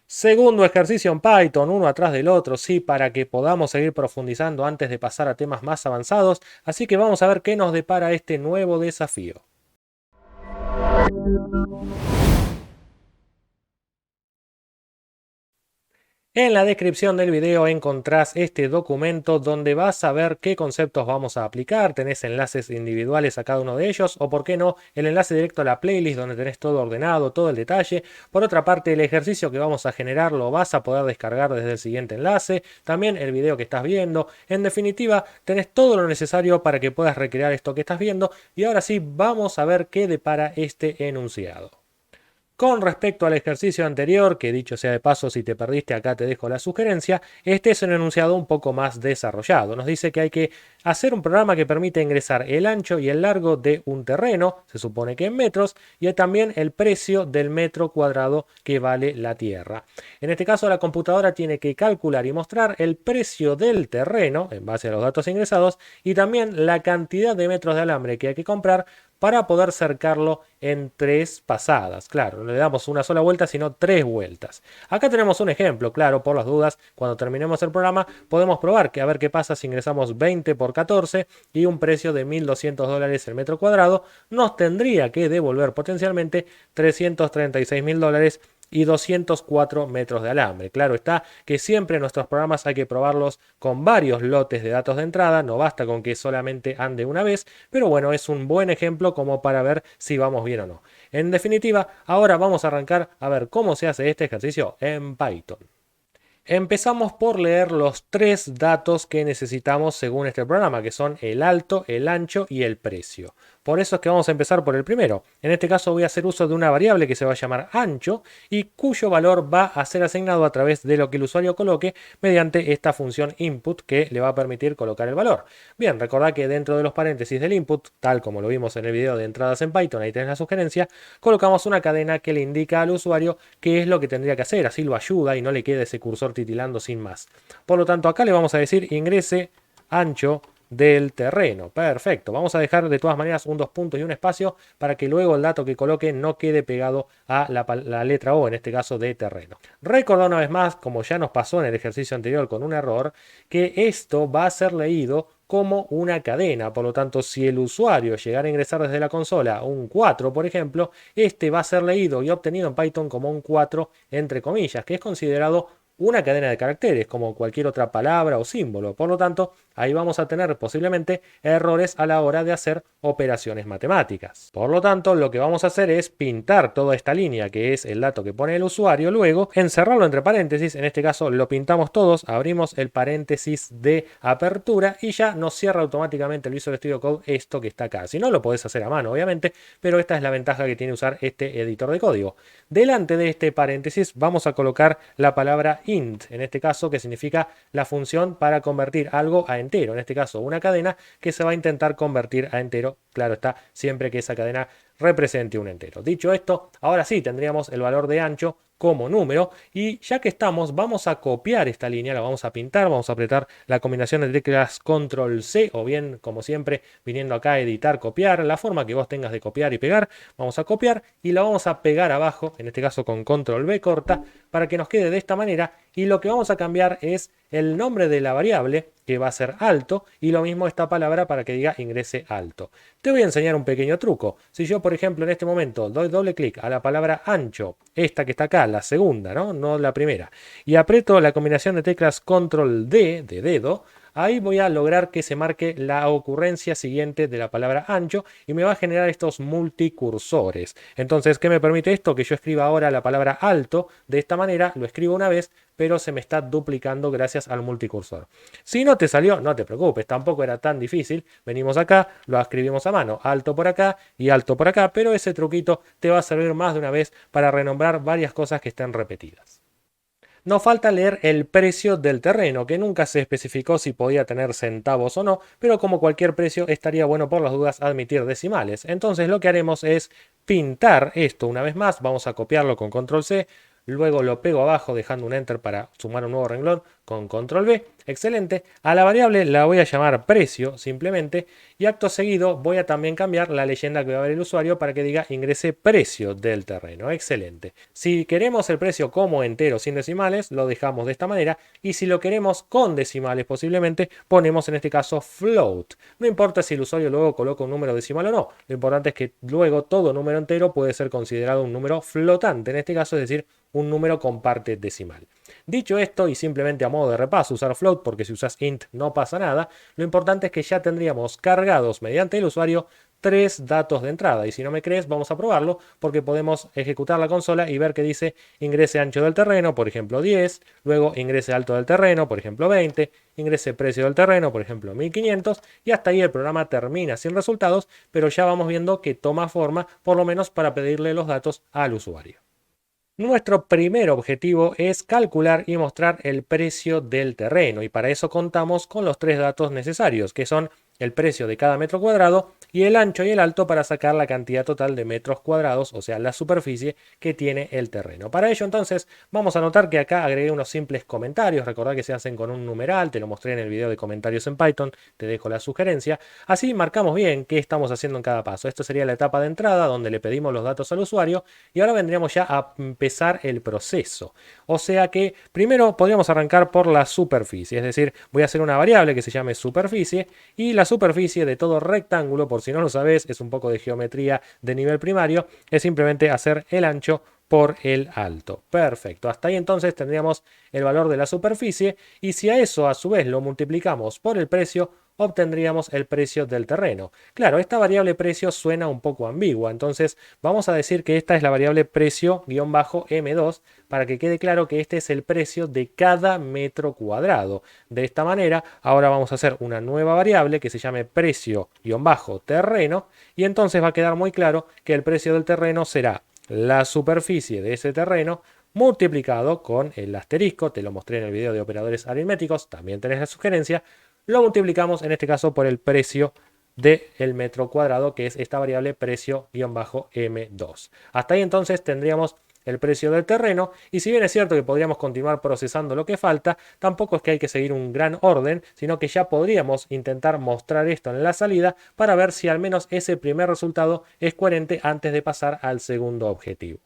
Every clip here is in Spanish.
Segundo ejercicio en Python, uno atrás del otro, sí, para que podamos seguir profundizando antes de pasar a temas más avanzados, así que vamos a ver qué nos depara este nuevo desafío. En la descripción del video encontrás este documento donde vas a ver qué conceptos vamos a aplicar, tenés enlaces individuales a cada uno de ellos o por qué no el enlace directo a la playlist donde tenés todo ordenado, todo el detalle. Por otra parte, el ejercicio que vamos a generar lo vas a poder descargar desde el siguiente enlace, también el video que estás viendo. En definitiva, tenés todo lo necesario para que puedas recrear esto que estás viendo y ahora sí vamos a ver qué depara este enunciado. Con respecto al ejercicio anterior, que dicho sea de paso, si te perdiste acá te dejo la sugerencia, este es un enunciado un poco más desarrollado. Nos dice que hay que hacer un programa que permite ingresar el ancho y el largo de un terreno, se supone que en metros, y también el precio del metro cuadrado que vale la tierra. En este caso, la computadora tiene que calcular y mostrar el precio del terreno, en base a los datos ingresados, y también la cantidad de metros de alambre que hay que comprar para poder cercarlo en 3 pasadas. Claro, no le damos una sola vuelta, sino 3 vueltas. Acá tenemos un ejemplo, claro, por las dudas, cuando terminemos el programa podemos probar que a ver qué pasa si ingresamos 20 por 14 y un precio de $1.200 el metro cuadrado, nos tendría que devolver potencialmente $336.000 y 204 metros de alambre. Claro está que siempre nuestros programas hay que probarlos con varios lotes de datos de entrada, no basta con que solamente ande una vez, pero bueno, es un buen ejemplo como para ver si vamos bien o no. En definitiva, ahora vamos a arrancar a ver cómo se hace este ejercicio en Python. Empezamos por leer los 3 datos que necesitamos según este programa, que son el alto, el ancho y el precio. Por eso es que vamos a empezar por el primero. En este caso voy a hacer uso de una variable que se va a llamar ancho y cuyo valor va a ser asignado a través de lo que el usuario coloque mediante esta función input que le va a permitir colocar el valor. Bien, recordad que dentro de los paréntesis del input, tal como lo vimos en el video de entradas en Python, ahí tenés la sugerencia, colocamos una cadena que le indica al usuario qué es lo que tendría que hacer, así lo ayuda y no le queda ese cursor titilando sin más. Por lo tanto, acá le vamos a decir ingrese ancho del terreno. Perfecto. Vamos a dejar de todas maneras un 2 puntos y un espacio para que luego el dato que coloque no quede pegado a la letra O, en este caso de terreno. Recordá una vez más, como ya nos pasó en el ejercicio anterior con un error, que esto va a ser leído como una cadena. Por lo tanto, si el usuario llegara a ingresar desde la consola un 4, por ejemplo, este va a ser leído y obtenido en Python como un 4 entre comillas, que es considerado una cadena de caracteres, como cualquier otra palabra o símbolo. Por lo tanto, ahí vamos a tener posiblemente errores a la hora de hacer operaciones matemáticas. Por lo tanto, lo que vamos a hacer es pintar toda esta línea, que es el dato que pone el usuario, luego encerrarlo entre paréntesis, en este caso lo pintamos todos, abrimos el paréntesis de apertura y ya nos cierra automáticamente el Visual Studio Code esto que está acá. Si no, lo podés hacer a mano, obviamente, pero esta es la ventaja que tiene usar este editor de código. Delante de este paréntesis vamos a colocar la palabra int, en este caso que significa la función para convertir algo a entero, en este caso una cadena que se va a intentar convertir a entero, claro está, siempre que esa cadena represente un entero. Dicho esto, ahora sí tendríamos el valor de ancho como número y ya que estamos vamos a copiar esta línea, la vamos a pintar, vamos a apretar la combinación de teclas control C o bien como siempre viniendo acá a editar, copiar, la forma que vos tengas de copiar y pegar, vamos a copiar y la vamos a pegar abajo, en este caso con control V corta, para que nos quede de esta manera y lo que vamos a cambiar es el nombre de la variable que va a ser alto y lo mismo esta palabra para que diga ingrese alto. Te voy a enseñar un pequeño truco. Si yo por ejemplo en este momento doy doble clic a la palabra ancho, esta que está acá, la segunda, no la primera, y aprieto la combinación de teclas control D de dedo, ahí voy a lograr que se marque la ocurrencia siguiente de la palabra ancho y me va a generar estos multicursores. Entonces, ¿qué me permite esto? Que yo escriba ahora la palabra alto de esta manera, lo escribo una vez, pero se me está duplicando gracias al multicursor. Si no te salió, no te preocupes, tampoco era tan difícil. Venimos acá, lo escribimos a mano, alto por acá y alto por acá, pero ese truquito te va a servir más de una vez para renombrar varias cosas que estén repetidas. Nos falta leer el precio del terreno, que nunca se especificó si podía tener centavos o no, pero como cualquier precio estaría bueno por las dudas admitir decimales. Entonces lo que haremos es pintar esto una vez más, vamos a copiarlo con control C, luego lo pego abajo dejando un enter para sumar un nuevo renglón, con control B. Excelente. A la variable la voy a llamar precio simplemente y acto seguido voy a también cambiar la leyenda que va a ver el usuario para que diga ingrese precio del terreno. Excelente. Si queremos el precio como entero sin decimales, lo dejamos de esta manera, y si lo queremos con decimales posiblemente, ponemos en este caso float. No importa si el usuario luego coloca un número decimal o no, lo importante es que luego todo número entero puede ser considerado un número flotante, en este caso, es decir, un número con parte decimal. Dicho esto, y simplemente a modo de repaso, usar float, porque si usas int no pasa nada, lo importante es que ya tendríamos cargados mediante el usuario 3 datos de entrada. Y si no me crees, vamos a probarlo, porque podemos ejecutar la consola y ver que dice ingrese ancho del terreno, por ejemplo 10, luego ingrese alto del terreno, por ejemplo 20, ingrese precio del terreno, por ejemplo 1500, y hasta ahí el programa termina sin resultados, pero ya vamos viendo que toma forma, por lo menos para pedirle los datos al usuario. Nuestro primer objetivo es calcular y mostrar el precio del terreno, y para eso contamos con los 3 datos necesarios, que son el precio de cada metro cuadrado y el ancho y el alto para sacar la cantidad total de metros cuadrados, o sea, la superficie que tiene el terreno. Para ello, entonces, vamos a notar que acá agregué unos simples comentarios. Recordad que se hacen con un numeral, te lo mostré en el video de comentarios en Python, te dejo la sugerencia. Así marcamos bien qué estamos haciendo en cada paso. Esto sería la etapa de entrada, donde le pedimos los datos al usuario, y ahora vendríamos ya a empezar el proceso. O sea que primero podríamos arrancar por la superficie, es decir, voy a hacer una variable que se llame superficie, y la superficie de todo rectángulo, por si no lo sabes, es un poco de geometría de nivel primario, es simplemente hacer el ancho por el alto. Perfecto, hasta ahí entonces tendríamos el valor de la superficie, y si a eso a su vez lo multiplicamos por el precio, obtendríamos el precio del terreno. Claro, esta variable precio suena un poco ambigua, entonces vamos a decir que esta es la variable precio-m2 para que quede claro que este es el precio de cada metro cuadrado. De esta manera, ahora vamos a hacer una nueva variable que se llame precio-terreno, y entonces va a quedar muy claro que el precio del terreno será la superficie de ese terreno multiplicado con el asterisco, te lo mostré en el video de operadores aritméticos, también tenés la sugerencia, lo multiplicamos en este caso por el precio del metro cuadrado, que es esta variable precio-m2. Hasta ahí entonces tendríamos el precio del terreno, y si bien es cierto que podríamos continuar procesando lo que falta, tampoco es que hay que seguir un gran orden, sino que ya podríamos intentar mostrar esto en la salida para ver si al menos ese primer resultado es coherente antes de pasar al segundo objetivo.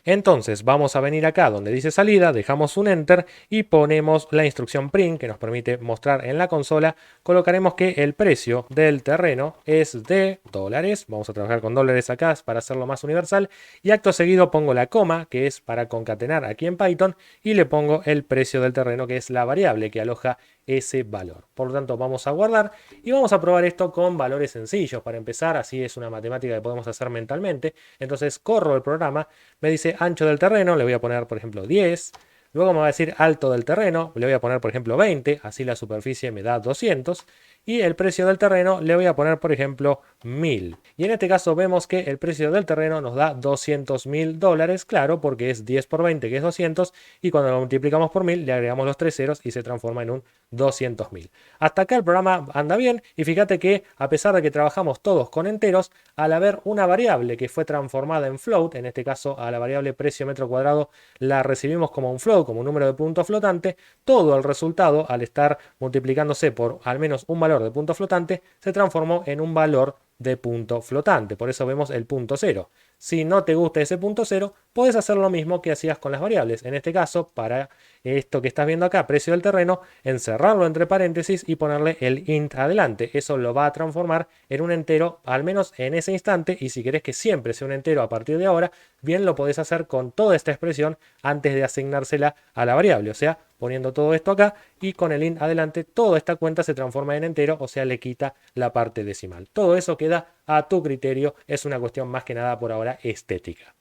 Entonces vamos a venir acá donde dice salida, dejamos un enter y ponemos la instrucción print que nos permite mostrar en la consola. Colocaremos que el precio del terreno es de dólares, vamos a trabajar con dólares acá para hacerlo más universal, y acto seguido pongo la coma, que es para concatenar aquí en Python, y le pongo el precio del terreno, que es la variable que aloja ese valor. Por lo tanto, vamos a guardar y vamos a probar esto con valores sencillos. Para empezar, así es una matemática que podemos hacer mentalmente. Entonces corro el programa, me dice ancho del terreno, le voy a poner por ejemplo 10. Luego me va a decir alto del terreno, le voy a poner por ejemplo 20, así la superficie me da 200. Y el precio del terreno le voy a poner por ejemplo 1000. Y en este caso vemos que el precio del terreno nos da $200.000, claro, porque es 10 por 20, que es 200, y cuando lo multiplicamos por 1000 le agregamos los 3 ceros y se transforma en un 200.000. Hasta acá el programa anda bien, y fíjate que a pesar de que trabajamos todos con enteros, al haber una variable que fue transformada en float, en este caso a la variable precio metro cuadrado la recibimos como un float, como un número de punto flotante, todo el resultado, al estar multiplicándose por al menos un valor de punto flotante, se transformó en un valor de punto flotante. Por eso vemos el punto cero. Si no te gusta ese punto cero, puedes hacer lo mismo que hacías con las variables. En este caso, para esto que estás viendo acá, precio del terreno, encerrarlo entre paréntesis y ponerle el int adelante. Eso lo va a transformar en un entero, al menos en ese instante, y si querés que siempre sea un entero a partir de ahora, bien lo podés hacer con toda esta expresión antes de asignársela a la variable. O sea, poniendo todo esto acá y con el int adelante, toda esta cuenta se transforma en entero, o sea, le quita la parte decimal. Todo eso queda a tu criterio, es una cuestión más que nada por ahora estética.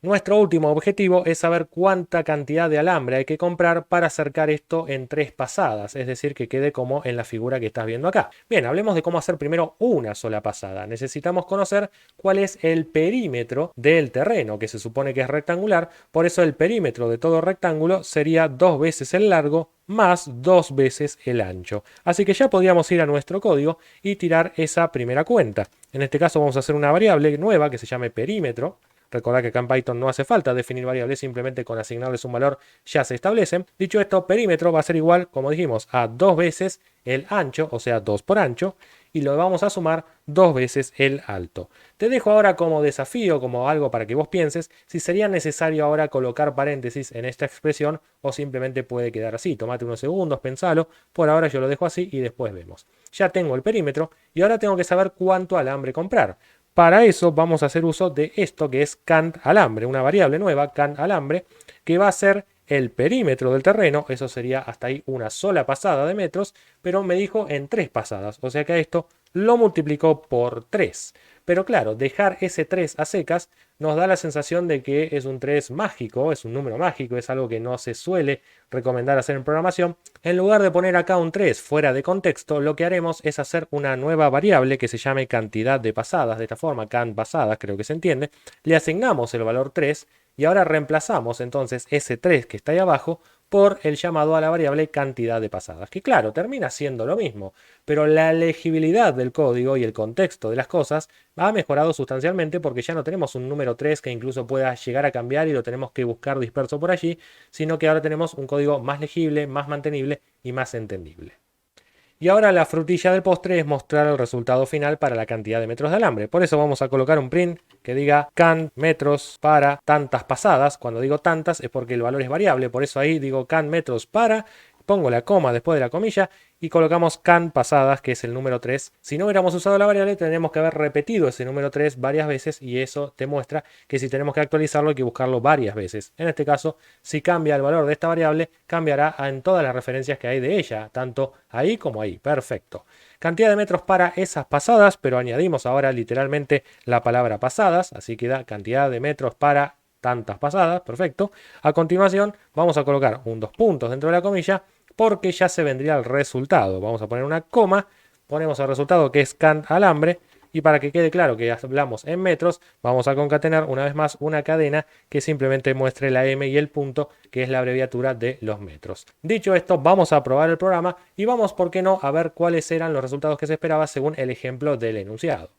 Nuestro último objetivo es saber cuánta cantidad de alambre hay que comprar para acercar esto en 3 pasadas, es decir, que quede como en la figura que estás viendo acá. Bien, hablemos de cómo hacer primero una sola pasada. Necesitamos conocer cuál es el perímetro del terreno, que se supone que es rectangular, por eso el perímetro de todo rectángulo sería 2 veces el largo más 2 veces el ancho. Así que ya podríamos ir a nuestro código y tirar esa primera cuenta. En este caso vamos a hacer una variable nueva que se llame perímetro. Recordá que acá en Python no hace falta definir variables, simplemente con asignarles un valor ya se establecen. Dicho esto, perímetro va a ser igual, como dijimos, a 2 veces el ancho, o sea 2 por ancho, y lo vamos a sumar 2 veces el alto. Te dejo ahora como desafío, como algo para que vos pienses, si sería necesario ahora colocar paréntesis en esta expresión o simplemente puede quedar así. Tomate unos segundos, pensalo. Por ahora yo lo dejo así y después vemos. Ya tengo el perímetro y ahora tengo que saber cuánto alambre comprar. Para eso vamos a hacer uso de esto que es cant alambre, una variable nueva, cant alambre, que va a ser el perímetro del terreno. Eso sería hasta ahí una sola pasada de metros, pero me dijo en 3 pasadas, o sea que a esto lo multiplicó por 3. Pero claro, dejar ese 3 a secas nos da la sensación de que es un 3 mágico, es un número mágico, es algo que no se suele recomendar hacer en programación. En lugar de poner acá un 3 fuera de contexto, lo que haremos es hacer una nueva variable que se llame cantidad de pasadas, de esta forma, cant pasadas, creo que se entiende. Le asignamos el valor 3 y ahora reemplazamos entonces ese 3 que está ahí abajo por el llamado a la variable cantidad de pasadas, que claro, termina siendo lo mismo, pero la legibilidad del código y el contexto de las cosas ha mejorado sustancialmente porque ya no tenemos un número 3 que incluso pueda llegar a cambiar y lo tenemos que buscar disperso por allí, sino que ahora tenemos un código más legible, más mantenible y más entendible. Y ahora la frutilla del postre es mostrar el resultado final para la cantidad de metros de alambre. Por eso vamos a colocar un print que diga cant metros para tantas pasadas. Cuando digo tantas es porque el valor es variable, por eso ahí digo cant metros para, pongo la coma después de la comilla y colocamos cant pasadas, que es el número 3. Si no hubiéramos usado la variable, tendríamos que haber repetido ese número 3 varias veces y eso te muestra que si tenemos que actualizarlo hay que buscarlo varias veces. En este caso, si cambia el valor de esta variable, cambiará en todas las referencias que hay de ella, tanto ahí como ahí. Perfecto. Cantidad de metros para esas pasadas, pero añadimos ahora literalmente la palabra pasadas, así queda cantidad de metros para tantas pasadas, perfecto. A continuación vamos a colocar un 2 puntos dentro de la comilla porque ya se vendría el resultado. Vamos a poner una coma, ponemos el resultado que es cant alambre y para que quede claro que hablamos en metros, vamos a concatenar una vez más una cadena que simplemente muestre la M y el punto, que es la abreviatura de los metros. Dicho esto, vamos a probar el programa y vamos, ¿por qué no?, a ver cuáles eran los resultados que se esperaba según el ejemplo del enunciado.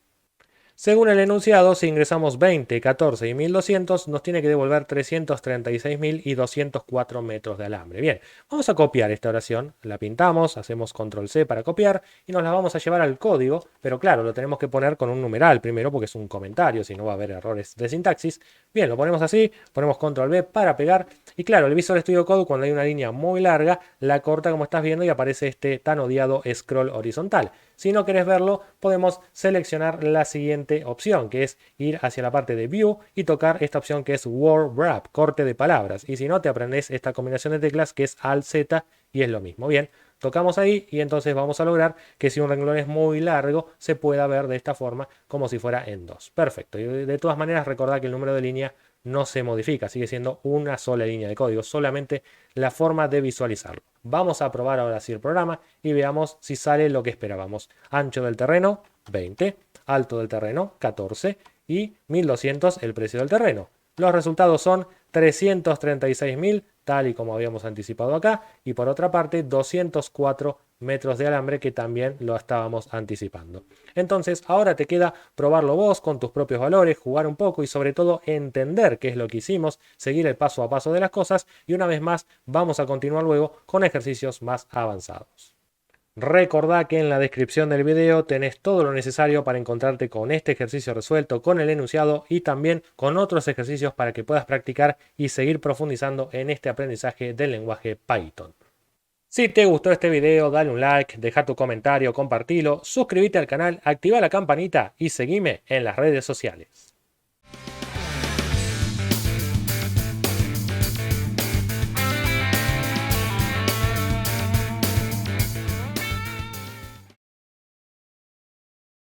Según el enunciado, si ingresamos 20, 14 y 1200, nos tiene que devolver 336.204 metros de alambre. Bien, vamos a copiar esta oración, la pintamos, hacemos control C para copiar y nos la vamos a llevar al código, pero claro, lo tenemos que poner con un numeral primero porque es un comentario, si no va a haber errores de sintaxis. Bien, lo ponemos así, ponemos control V para pegar y claro, el Visual Studio Code cuando hay una línea muy larga, la corta como estás viendo y aparece este tan odiado scroll horizontal. Si no querés verlo, podemos seleccionar la siguiente opción, que es ir hacia la parte de View y tocar esta opción que es Word Wrap, corte de palabras. Y si no, te aprendes esta combinación de teclas que es Alt Z y es lo mismo. Bien, tocamos ahí y entonces vamos a lograr que si un renglón es muy largo, se pueda ver de esta forma como si fuera en 2. Perfecto. Y de todas maneras, recordad que el número de línea no se modifica, sigue siendo una sola línea de código, solamente la forma de visualizarlo. Vamos a probar ahora sí el programa y veamos si sale lo que esperábamos. Ancho del terreno, 20, alto del terreno, 14 y 1200 el precio del terreno. Los resultados son 336.000, tal y como habíamos anticipado acá, y por otra parte 204 metros de alambre que también lo estábamos anticipando. Entonces ahora te queda probarlo vos con tus propios valores, jugar un poco y sobre todo entender qué es lo que hicimos, seguir el paso a paso de las cosas y una vez más vamos a continuar luego con ejercicios más avanzados. Recordá que en la descripción del video tenés todo lo necesario para encontrarte con este ejercicio resuelto, con el enunciado y también con otros ejercicios para que puedas practicar y seguir profundizando en este aprendizaje del lenguaje Python. Si te gustó este video, dale un like, deja tu comentario, compartilo, suscríbete al canal, activa la campanita y seguime en las redes sociales.